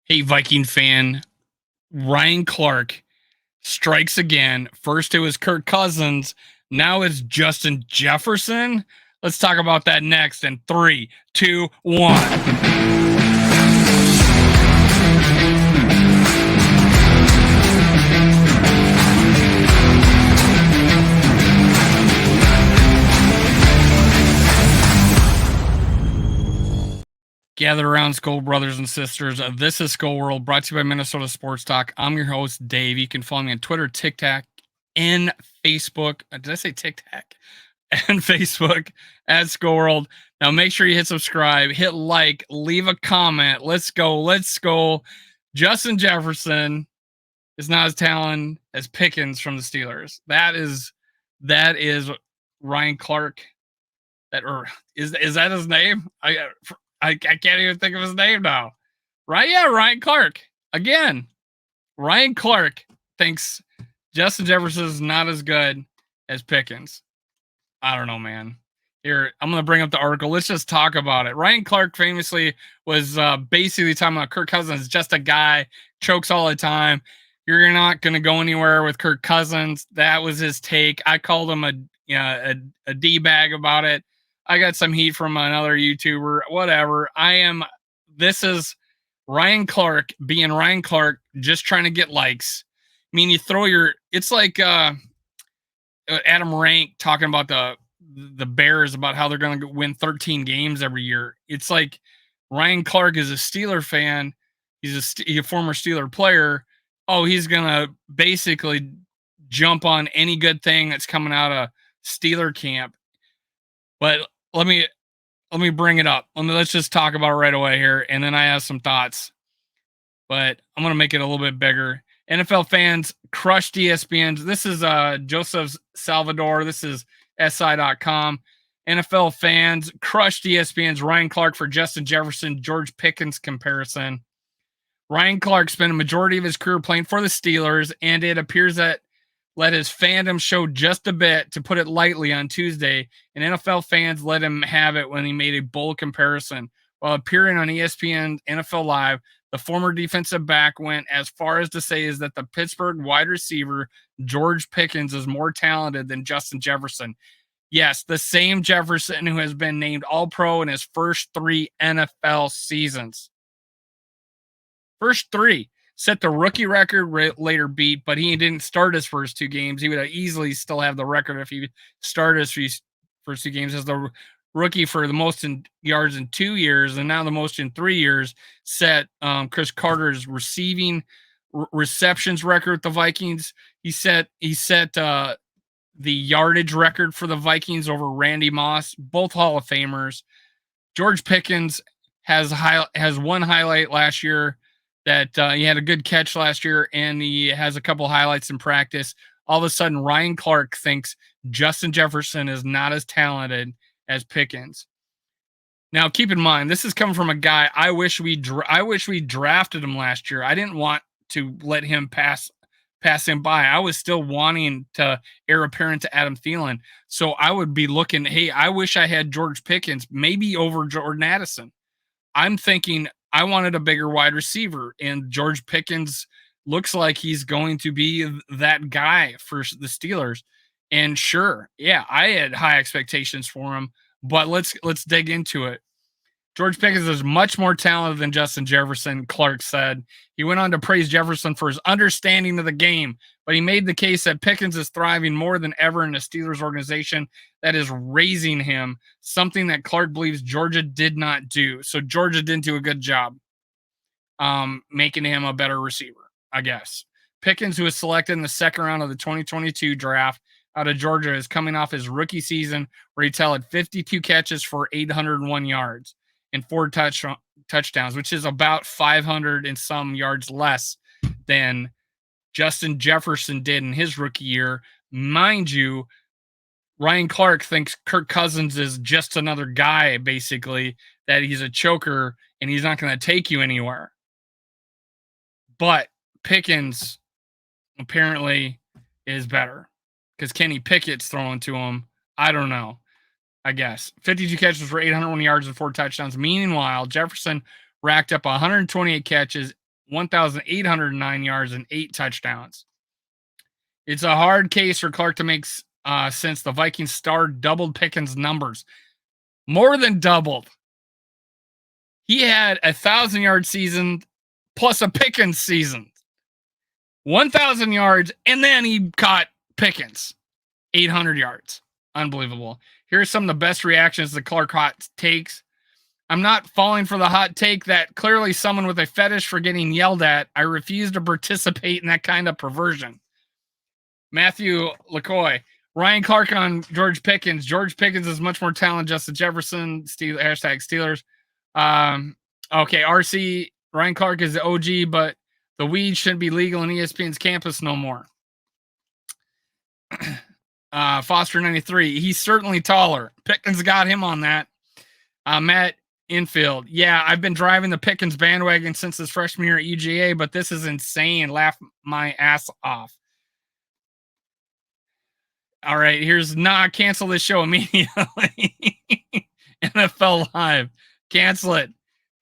Hey, Viking fan, Ryan Clark strikes again. First it was Kirk Cousins. Now it's Justin Jefferson. Let's talk about that next in 3, 2, 1. Gather around, Skull brothers and sisters. This is Skull World, brought to you by Minnesota Sports Talk. I'm your host, Dave. You can follow me on Twitter, TikTok, and Facebook. Did I say TikTok? And Facebook at Skull World. Now make sure you hit subscribe, hit like, leave a comment. Let's go. Let's go. Justin Jefferson is not as talented as Pickens from the Steelers. That is Ryan Clark. Is that his name? I can't even think of his name now. Right? Yeah, Ryan Clark. Again, Ryan Clark thinks Justin Jefferson is not as good as Pickens. I don't know, man. Here, I'm going to bring up the article. Let's just talk about it. Ryan Clark famously was basically talking about Kirk Cousins, just a guy, chokes all the time. You're not going to go anywhere with Kirk Cousins. That was his take. I called him a D-bag about it. I got some heat from another YouTuber, whatever. This is Ryan Clark being Ryan Clark, just trying to get likes. I mean, it's like Adam Rank talking about the Bears, about how they're going to win 13 games every year. It's like Ryan Clark is a Steeler fan. He's a former Steeler player. Oh, he's going to basically jump on any good thing that's coming out of Steeler camp. But let me bring it up. Let's just talk about it right away here, and then I have some thoughts. But I'm going to make it a little bit bigger. NFL fans crushed ESPN. This is Joseph Salvador. This is SI.com. NFL fans crushed ESPN's Ryan Clark for Justin Jefferson, George Pickens comparison. Ryan Clark spent a majority of his career playing for the Steelers, and it appears that let his fandom show just a bit, to put it lightly, on Tuesday, and NFL fans let him have it when he made a bold comparison. While appearing on ESPN NFL Live, the former defensive back went as far as to say is that the Pittsburgh wide receiver George Pickens is more talented than Justin Jefferson. Yes, the same Jefferson who has been named All-Pro in his first 3 NFL seasons. First 3. Set the rookie record, later beat, but he didn't start his first 2 games. He would have easily still have the record if he started his first 2 games as the rookie for the most in yards in 2 years, and now the most in 3 years. Set Chris Carter's receptions record with the Vikings. He set the yardage record for the Vikings over Randy Moss, both Hall of Famers. George Pickens has one highlight last year, that he had a good catch last year, and he has a couple highlights in practice. All of a sudden, Ryan Clark thinks Justin Jefferson is not as talented as Pickens. Now, keep in mind, this is coming from a guy. I wish we drafted him last year. I didn't want to let him pass him by. I was still wanting to heir apparent to Adam Thielen. So I would be looking, hey, I wish I had George Pickens, maybe over Jordan Addison. I'm thinking I wanted a bigger wide receiver, and George Pickens looks like he's going to be that guy for the Steelers. And sure, yeah, I had high expectations for him, but let's dig into it. George Pickens is much more talented than Justin Jefferson, Clark said. He went on to praise Jefferson for his understanding of the game, but he made the case that Pickens is thriving more than ever in a Steelers organization that is raising him, something that Clark believes Georgia did not do. So Georgia didn't do a good job making him a better receiver, I guess. Pickens, who was selected in the second round of the 2022 draft out of Georgia, is coming off his rookie season where he tallied 52 catches for 801 yards. And 4 touchdowns, which is about 500 and some yards less than Justin Jefferson did in his rookie year. Mind you, Ryan Clark thinks Kirk Cousins is just another guy, basically, that he's a choker and he's not going to take you anywhere. But Pickens apparently is better because Kenny Pickett's throwing to him. I don't know. I guess 52 catches for 801 yards and 4 touchdowns. Meanwhile, Jefferson racked up 128 catches 1,809 yards and 8 touchdowns. It's a hard case for Clark to make since the Vikings star doubled Pickens' numbers. More than doubled. He had 1,000-yard season plus a Pickens season. 1,000 yards, and then he caught Pickens. 800 yards. Unbelievable. Here's some of the best reactions to Clark hot takes. I'm not falling for the hot take that clearly someone with a fetish for getting yelled at. I refuse to participate in that kind of perversion. Matthew LaCoy. Ryan Clark on George Pickens. George Pickens is much more talented. Justin Jefferson. Hashtag Steelers. Okay, RC. Ryan Clark is the OG, but the weed shouldn't be legal in ESPN's campus no more. Foster 93. He's certainly taller. Pickens got him on that. Matt Infield. Yeah, I've been driving the Pickens bandwagon since his freshman year at UGA, but this is insane. Laugh my ass off. All right, here's cancel this show immediately. NFL Live. Cancel it.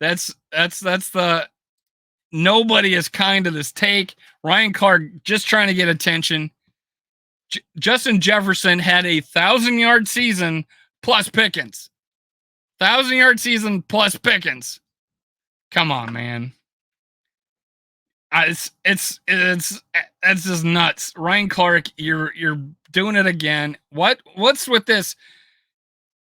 That's the nobody is kind to this take. Ryan Clark just trying to get attention. Justin Jefferson had a 1,000-yard season plus Pickens. 1,000-yard season plus Pickens. Come on, man. It's just nuts. Ryan Clark, you're doing it again. What's with this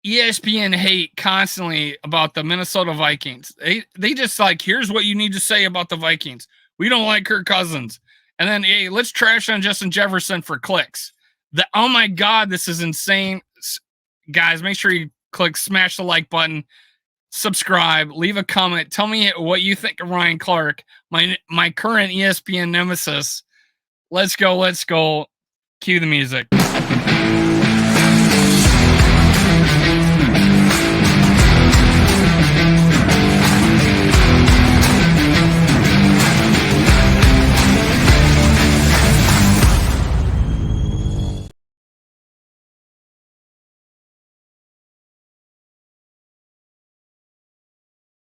ESPN hate constantly about the Minnesota Vikings? They just like, here's what you need to say about the Vikings. We don't like Kirk Cousins. And then, hey, let's trash on Justin Jefferson for clicks. Oh my God, this is insane. Guys, make sure you smash the like button, subscribe, leave a comment. Tell me what you think of Ryan Clark, my current ESPN nemesis. Let's go. Cue the music.